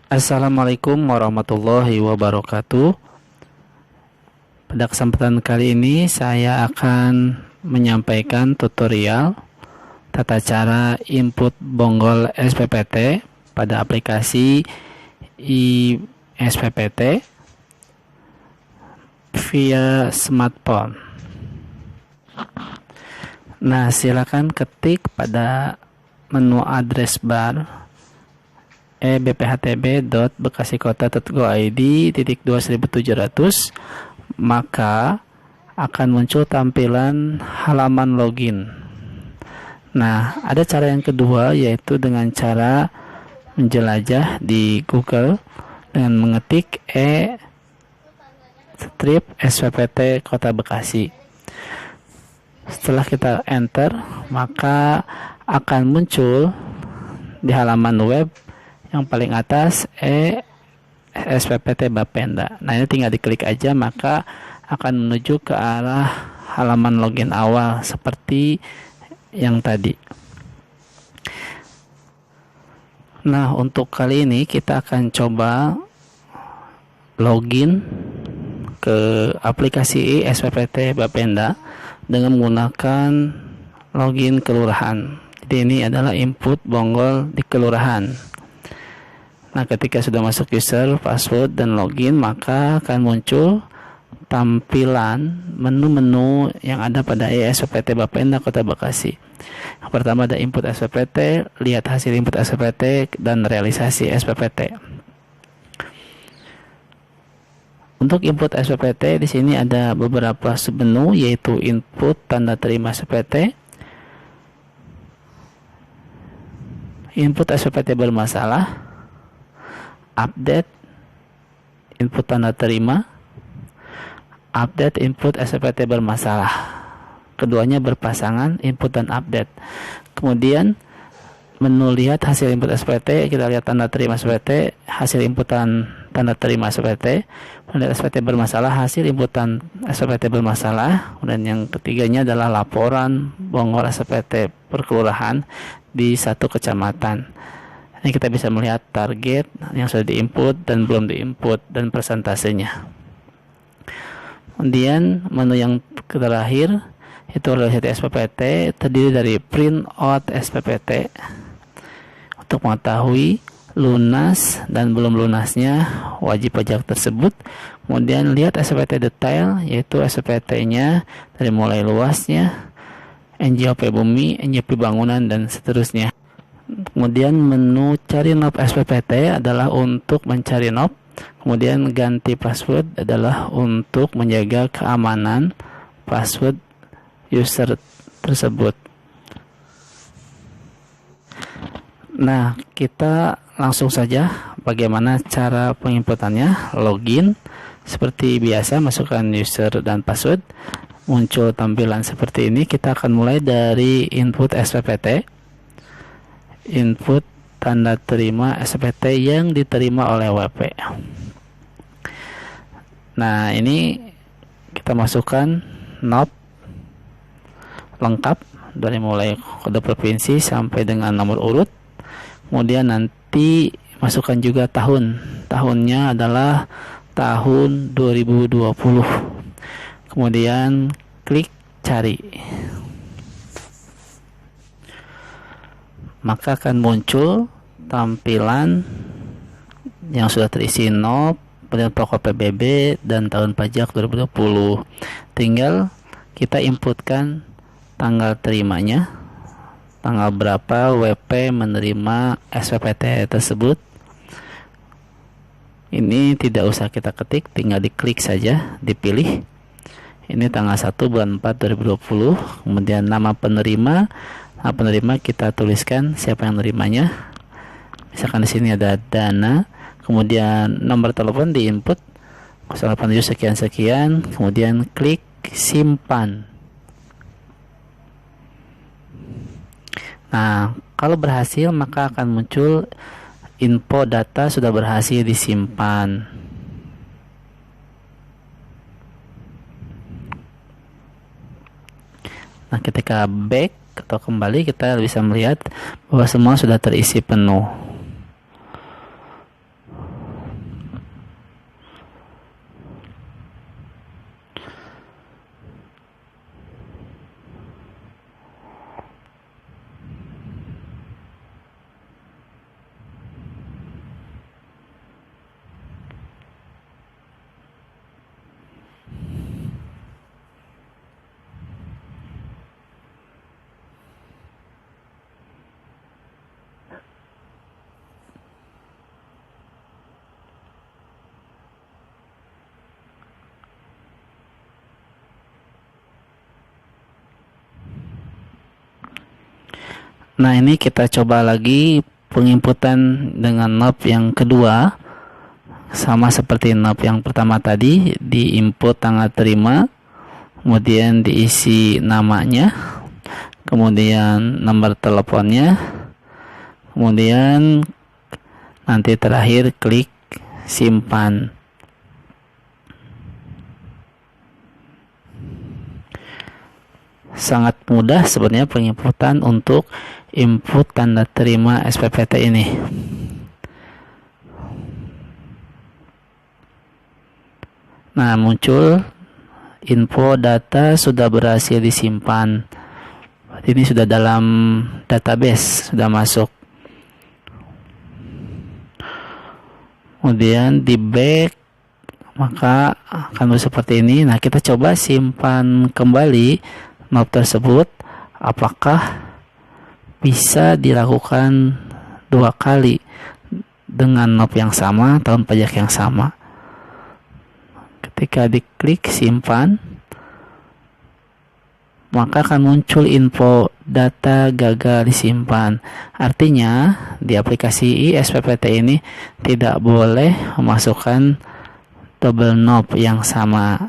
Assalamualaikum warahmatullahi wabarakatuh. Pada kesempatan kali ini saya akan menyampaikan tutorial tata cara input bonggol SPPT pada aplikasi iSPPT via smartphone. Nah, silakan ketik pada menu address bar ebphtb.bekasikota.go.id/2700, maka akan muncul tampilan halaman login. Nah, ada cara yang kedua, yaitu dengan cara menjelajah di Google dengan mengetik strip SPPT Kota Bekasi. Setelah kita enter, maka akan muncul di halaman web yang paling atas SPPT Bapenda. Nah, ini tinggal diklik aja, maka akan menuju ke arah halaman login awal seperti yang tadi. Nah, untuk kali ini kita akan coba login ke aplikasi SPPT Bapenda dengan menggunakan login kelurahan. Jadi ini adalah input bonggol di kelurahan. Nah, ketika sudah masuk user, password, dan login, maka akan muncul tampilan menu-menu yang ada pada SPPT Bapenda Kota Bekasi. Yang pertama ada input SPPT, lihat hasil input SPPT, dan realisasi SPPT. Untuk input SPPT di sini ada beberapa submenu, yaitu input tanda terima SPPT, input SPPT bermasalah, update input tanda terima, update input SPPT bermasalah. Keduanya berpasangan, input dan update. Kemudian menu lihat hasil input SPPT, kita lihat tanda terima SPPT, hasil inputan tanda terima SPPT, kemudian SPPT bermasalah, hasil inputan SPPT bermasalah. Dan yang ketiganya adalah laporan bonggol SPPT per kelurahan di satu kecamatan. Ini kita bisa melihat target yang sudah diinput dan belum diinput dan persentasenya. Kemudian menu yang terakhir itu realisasi SPPT, terdiri dari print out SPPT untuk mengetahui lunas dan belum lunasnya wajib pajak tersebut. Kemudian lihat SPPT detail, yaitu SPPT-nya dari mulai luasnya, NJOP bumi, NJOP bangunan, dan seterusnya. Kemudian menu cari NOP SPPT adalah untuk mencari NOP. Kemudian ganti password adalah untuk menjaga keamanan password user tersebut. Nah, kita langsung saja bagaimana cara penginputannya. Login seperti biasa, masukkan user dan password. Muncul tampilan seperti ini. Kita akan mulai dari input SPPT, input tanda terima SPPT yang diterima oleh WP. Nah, ini kita masukkan NOP lengkap dari mulai kode provinsi sampai dengan nomor urut. Kemudian nanti masukkan juga tahun. Tahunnya adalah tahun 2020. Kemudian klik cari. Maka akan muncul tampilan yang sudah terisi NOP, kemudian pokok PBB, dan tahun pajak 2020. Tinggal kita inputkan tanggal terimanya, tanggal berapa WP menerima SPPT tersebut. Ini tidak usah kita ketik, tinggal diklik saja, dipilih. Ini tanggal 1 bulan 4 2020. Kemudian nama penerima. Nah, penerima kita tuliskan siapa yang menerimanya. Misalkan di sini ada Dana. Kemudian nomor telepon diinput 087 sekian sekian. Kemudian klik simpan. Nah, kalau berhasil maka akan muncul info data sudah berhasil disimpan. Nah, ketika back atau kembali, kita bisa melihat bahwa semua sudah terisi penuh. Nah, ini kita coba lagi penginputan dengan knob yang kedua. Sama seperti knob yang pertama tadi, di input tanggal terima, kemudian diisi namanya, kemudian nomor teleponnya, kemudian nanti terakhir klik simpan. Sangat mudah sebenarnya penginputan untuk input tanda terima SPPT ini. Nah, muncul info data sudah berhasil disimpan. Ini sudah dalam database, sudah masuk. Kemudian di back, maka akan seperti ini. Nah, kita coba simpan kembali knob tersebut. Apakah bisa dilakukan 2 kali dengan knob yang sama, tahun pajak yang sama? Ketika diklik simpan, maka akan muncul info data gagal disimpan. Artinya di aplikasi SPPT ini tidak boleh memasukkan double knob yang sama.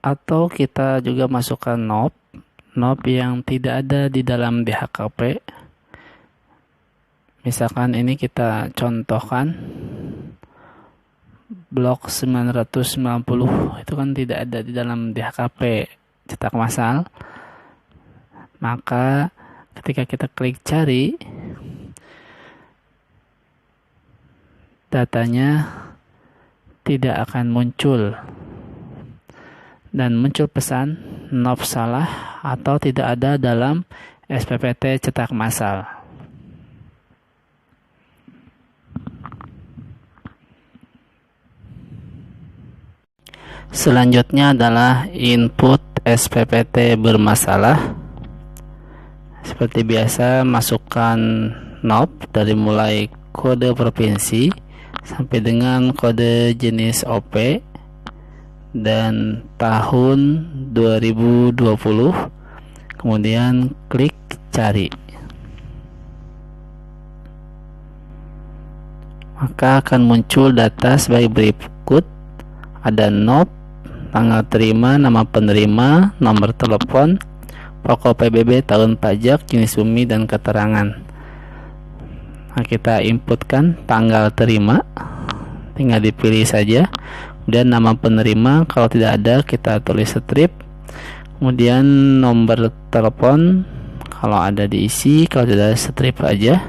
Atau kita juga masukkan knob yang tidak ada di dalam DHKP. Misalkan ini kita contohkan blok 990, itu kan tidak ada di dalam DHKP cetak massal. Maka ketika kita klik cari, datanya tidak akan muncul dan muncul pesan knob salah atau tidak ada dalam SPPT cetak massal. Selanjutnya adalah input SPPT bermasalah. Seperti biasa, masukkan knob dari mulai kode provinsi sampai dengan kode jenis OP dan tahun 2020, kemudian klik cari. Maka akan muncul data sebagai berikut. Ada knob, tanggal terima, nama penerima, nomor telepon, pokok PBB, tahun pajak, jenis bumi, dan keterangan. Nah, kita inputkan tanggal terima, tinggal dipilih saja. Kemudian nama penerima, kalau tidak ada kita tulis strip. Kemudian nomor telepon, kalau ada diisi, kalau tidak ada strip aja.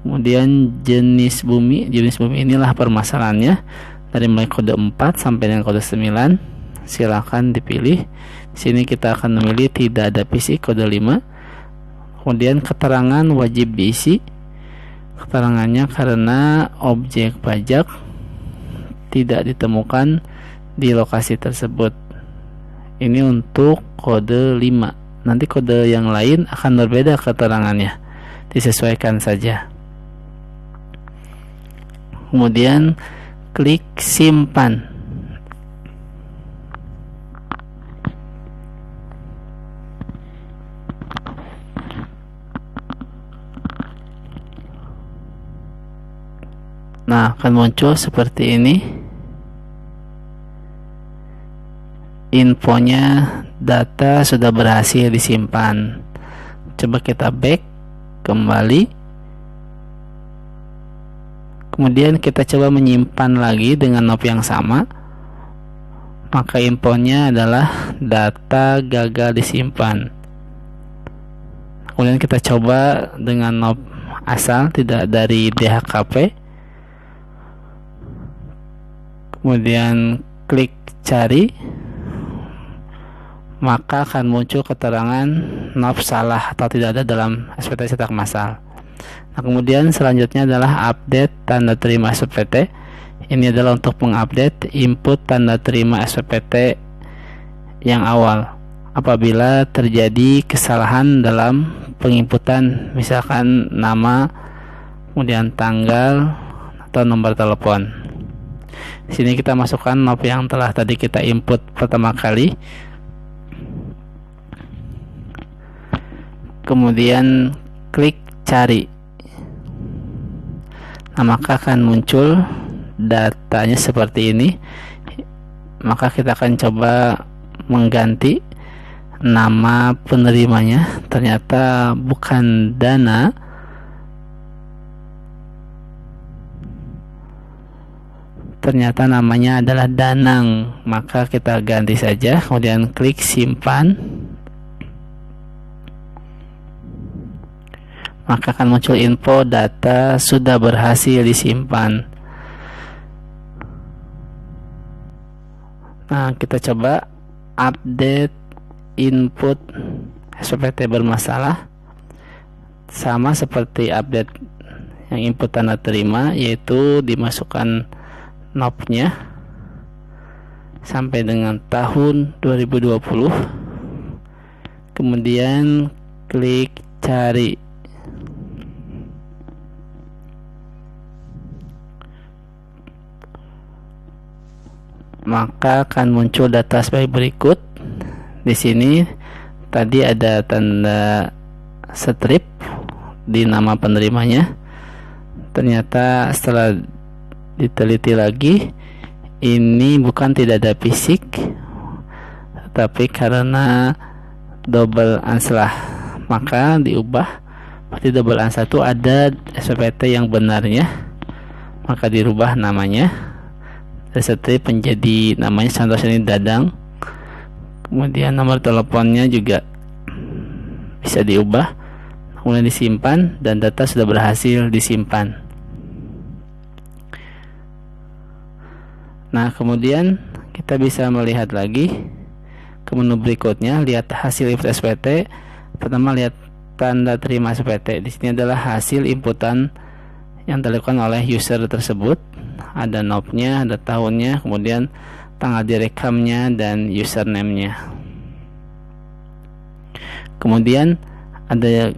Kemudian jenis bumi inilah permasalahannya, dari mulai kode 4 sampai dengan kode 9. Silakan dipilih. Di sini kita akan memilih tidak ada PC, kode 5. Kemudian keterangan wajib diisi. Keterangannya karena objek pajak tidak ditemukan di lokasi tersebut. Ini untuk kode 5. Nanti kode yang lain akan berbeda keterangannya. Disesuaikan saja. Kemudian klik simpan. Nah, akan muncul seperti ini. Infonya data sudah berhasil disimpan. Coba kita back kembali. Kemudian kita coba menyimpan lagi dengan knob yang sama. Maka infonya adalah data gagal disimpan. Kemudian kita coba dengan knob asal, tidak dari DHKP. Kemudian klik cari, maka akan muncul keterangan knob salah atau tidak ada dalam SPPT cetak massal. Nah, kemudian selanjutnya adalah update tanda terima SPPT. Ini adalah untuk mengupdate input tanda terima SPPT yang awal apabila terjadi kesalahan dalam penginputan, misalkan nama, kemudian tanggal atau nomor telepon. Di sini kita masukkan knob yang telah tadi kita input pertama kali. Kemudian klik cari. Nah, maka akan muncul datanya seperti ini. Maka kita akan coba mengganti nama penerimanya. Ternyata bukan Dana, ternyata namanya adalah Danang. Maka kita ganti saja, kemudian klik simpan. Maka akan muncul info data sudah berhasil disimpan. Nah, kita coba update input SPPT bermasalah. Sama seperti update yang input tanda terima, yaitu dimasukkan knobnya sampai dengan tahun 2020. Kemudian klik cari. Maka akan muncul data sebagai berikut. Di sini tadi ada tanda strip di nama penerimanya. Ternyata setelah diteliti lagi, ini bukan tidak ada fisik, tapi karena double anslah, maka diubah berarti double ans 1 ada SPPT yang benarnya, maka dirubah namanya dari strip menjadi namanya contoh ini Dadang. Kemudian nomor teleponnya juga bisa diubah, kemudian disimpan, dan data sudah berhasil disimpan. Nah, kemudian kita bisa melihat lagi ke menu berikutnya, lihat hasil input SPT. Pertama, lihat tanda terima SPT. Di sini adalah hasil inputan yang dilakukan oleh user tersebut. Ada knobnya, ada tahunnya, kemudian tanggal direkamnya, dan username-nya. Kemudian ada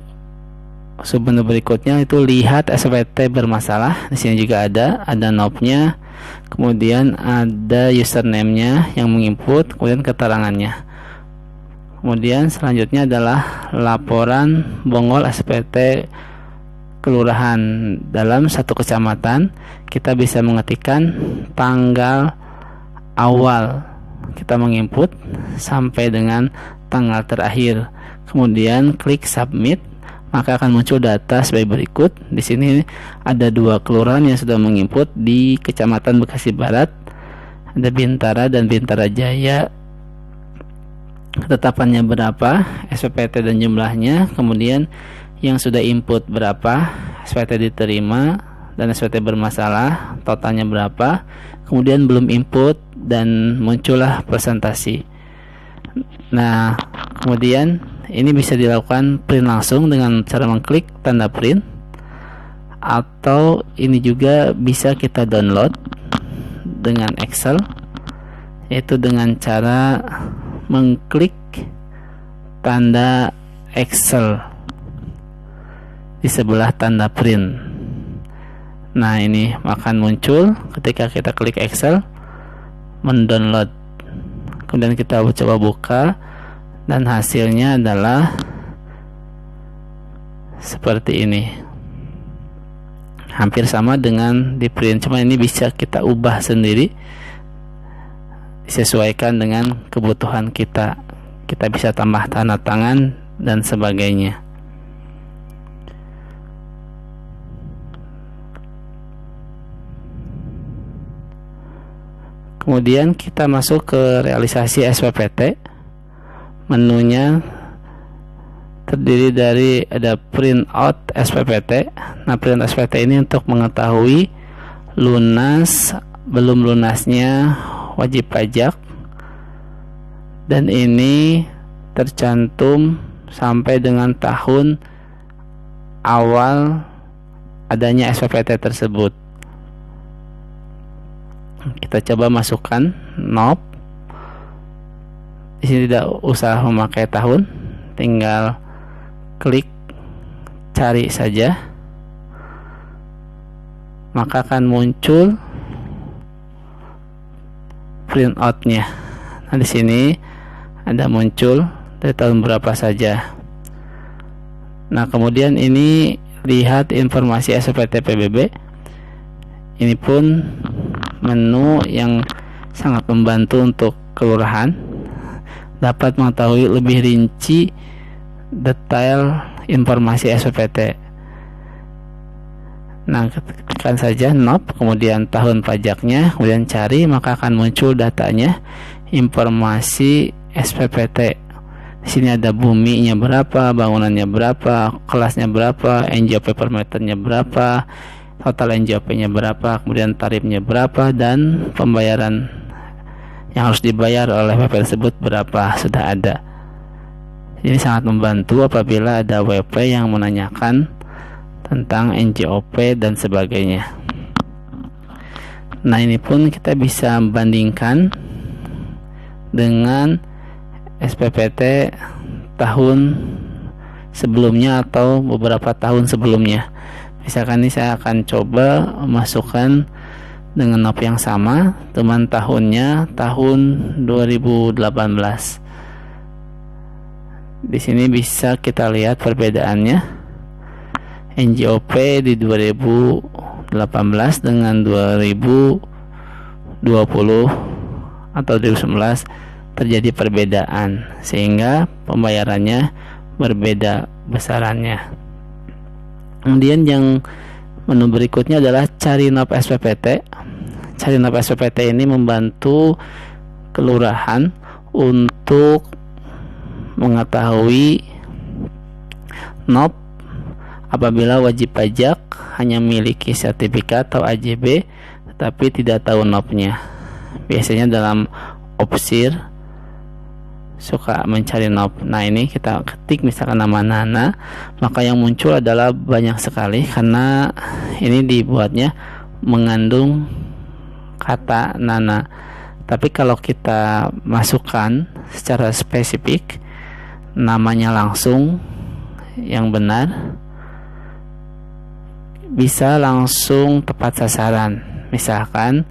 submenu berikutnya, itu lihat SPT bermasalah. Di sini juga ada knobnya, kemudian ada username-nya yang menginput, kemudian keterangannya. Kemudian selanjutnya adalah laporan bongol SPT kelurahan. Dalam satu kecamatan kita bisa mengetikkan tanggal awal kita menginput sampai dengan tanggal terakhir, kemudian klik submit, maka akan muncul data sebagai berikut. Di sini ada 2 kelurahan yang sudah menginput di Kecamatan Bekasi Barat, ada Bintara dan Bintara Jaya. Ketetapannya berapa, SPPT dan jumlahnya, kemudian yang sudah input berapa, SPT diterima dan SPT bermasalah, totalnya berapa, kemudian belum input, dan muncullah presentasi. Nah, kemudian ini bisa dilakukan print langsung dengan cara mengklik tanda print, atau ini juga bisa kita download dengan Excel, yaitu dengan cara mengklik tanda Excel di sebelah tanda print. Nah, ini akan muncul ketika kita klik Excel, mendownload. Kemudian kita coba buka, dan hasilnya adalah seperti ini. Hampir sama dengan di print, cuma ini bisa kita ubah sendiri, disesuaikan dengan kebutuhan kita. Kita bisa tambah tanda tangan dan sebagainya. Kemudian kita masuk ke realisasi SPPT. Menunya terdiri dari ada print out SPPT. Nah, print SPPT ini untuk mengetahui lunas, belum lunasnya wajib pajak, dan ini tercantum sampai dengan tahun awal adanya SPPT tersebut. Kita coba masukkan knob. Di sini tidak usah memakai tahun, tinggal klik cari saja, maka akan muncul printout-nya. Nah, di sini ada muncul dari tahun berapa saja. Nah, kemudian ini lihat informasi SPT PBB. Ini pun menu yang sangat membantu untuk kelurahan dapat mengetahui lebih rinci detail informasi SPT. Nah, ketikkan saja NOP, kemudian tahun pajaknya, kemudian cari, maka akan muncul datanya, informasi SPPT. Di sini ada buminya berapa, bangunannya berapa, kelasnya berapa, NJOP per meternya berapa, total NJOP-nya berapa, kemudian tarifnya berapa, dan pembayaran yang harus dibayar oleh WP tersebut berapa, sudah ada. Ini sangat membantu apabila ada WP yang menanyakan tentang NJOP dan sebagainya. Nah, ini pun kita bisa bandingkan dengan SPPT tahun sebelumnya atau beberapa tahun sebelumnya. Misalkan ini saya akan coba masukkan dengan NOP yang sama, teman tahunnya tahun 2018. Di sini bisa kita lihat perbedaannya. NJOP di 2018 dengan 2020 atau 2019 terjadi perbedaan, sehingga pembayarannya berbeda besarannya. Kemudian yang menu berikutnya adalah cari NOP SPPT. Cari NOP SPPT ini membantu kelurahan untuk mengetahui NOP apabila wajib pajak hanya memiliki sertifikat atau AJB tetapi tidak tahu NOP-nya. Biasanya dalam opsir suka mencari NOP. Nah, ini kita ketik misalkan nama Nana, maka yang muncul adalah banyak sekali karena ini dibuatnya mengandung kata Nana. Tapi kalau kita masukkan secara spesifik namanya langsung yang benar, bisa langsung tepat sasaran. Misalkan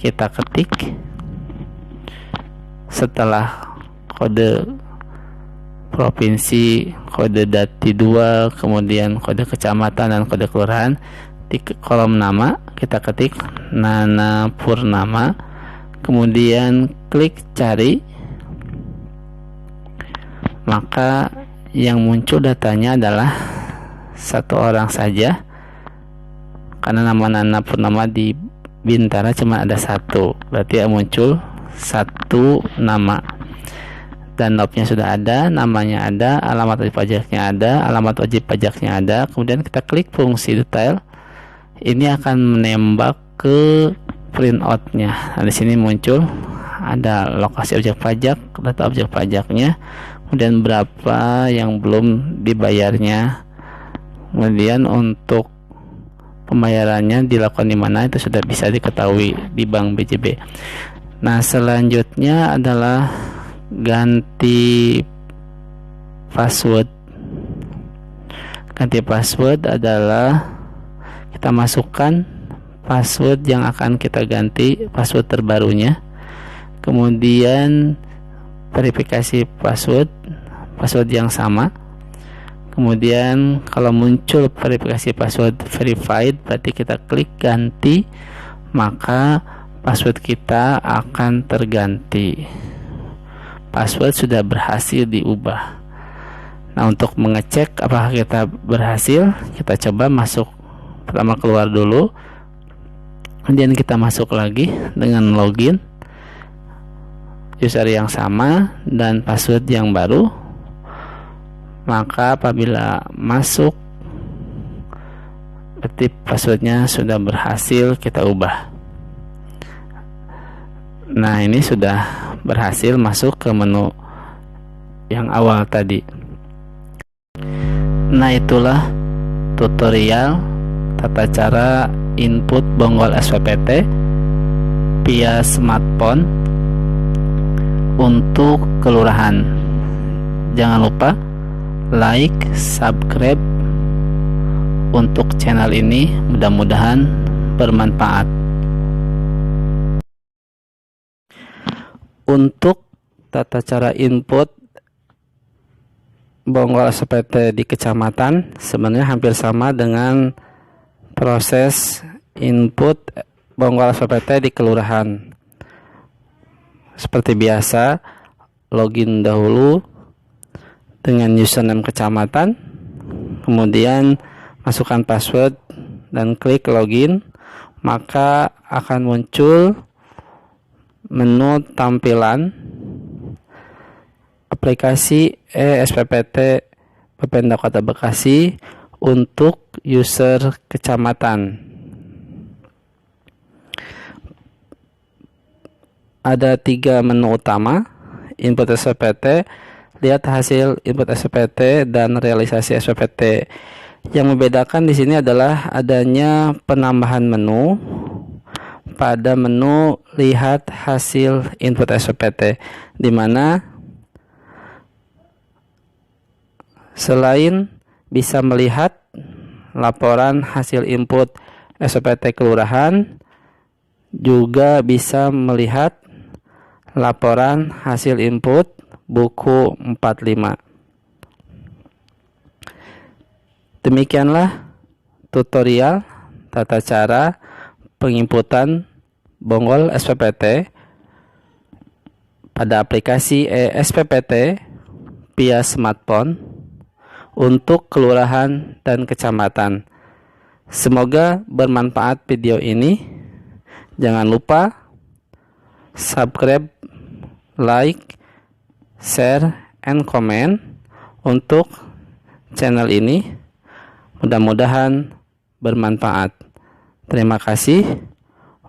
kita ketik setelah kode provinsi, kode dati 2, kemudian kode kecamatan dan kode kelurahan, di kolom nama kita ketik Nana Purnama, kemudian klik cari, maka yang muncul datanya adalah satu orang saja. Karena nama Nana Purnama di Bintara cuma ada satu, berarti yang muncul satu nama. Dan NOP-nya sudah ada, namanya ada, alamat wajib pajaknya ada, alamat wajib pajaknya ada. Kemudian kita klik fungsi detail. Ini akan menembak ke printout-nya. Nah, di sini muncul ada lokasi objek pajak, data objek pajaknya, kemudian berapa yang belum dibayarnya. Kemudian untuk pembayarannya dilakukan di mana, itu sudah bisa diketahui di Bank BJB. Nah, selanjutnya adalah ganti password. Ganti password adalah kita masukkan password yang akan kita ganti, password terbarunya. Kemudian verifikasi password yang sama. Kemudian kalau muncul verifikasi password verified, berarti kita klik ganti, maka password kita akan terganti. Password sudah berhasil diubah. Nah, untuk mengecek apakah kita berhasil, kita coba masuk, pertama keluar dulu, kemudian kita masuk lagi dengan login, user yang sama dan password yang baru. Maka apabila masuk, berarti passwordnya sudah berhasil kita ubah. Nah, ini sudah berhasil masuk ke menu yang awal tadi. Nah, itulah tutorial tata cara input bonggol SPPT via smartphone untuk kelurahan. Jangan lupa like, subscribe untuk channel ini, mudah-mudahan bermanfaat. Untuk tata cara input Bonggol SPT di kecamatan sebenarnya hampir sama dengan proses input Bonggol SPT di kelurahan. Seperti biasa, login dahulu dengan username kecamatan, kemudian masukkan password dan klik login, maka akan muncul menu tampilan aplikasi SPPT Bapenda Kota Bekasi untuk user kecamatan. Ada 3 menu utama: input SPPT, lihat hasil input SPPT, dan realisasi SPPT. Yang membedakan di sini adalah adanya penambahan menu pada menu lihat hasil input SPPT, di mana selain bisa melihat laporan hasil input SPPT kelurahan, juga bisa melihat laporan hasil input buku 45. Demikianlah tutorial tata cara penginputan Bonggol SPPT pada aplikasi SPPT via smartphone untuk kelurahan dan kecamatan. Semoga bermanfaat video ini. Jangan lupa subscribe, like, share, and comment untuk channel ini. Mudah-mudahan bermanfaat. Terima kasih.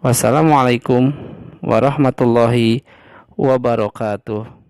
Wassalamualaikum warahmatullahi wabarakatuh.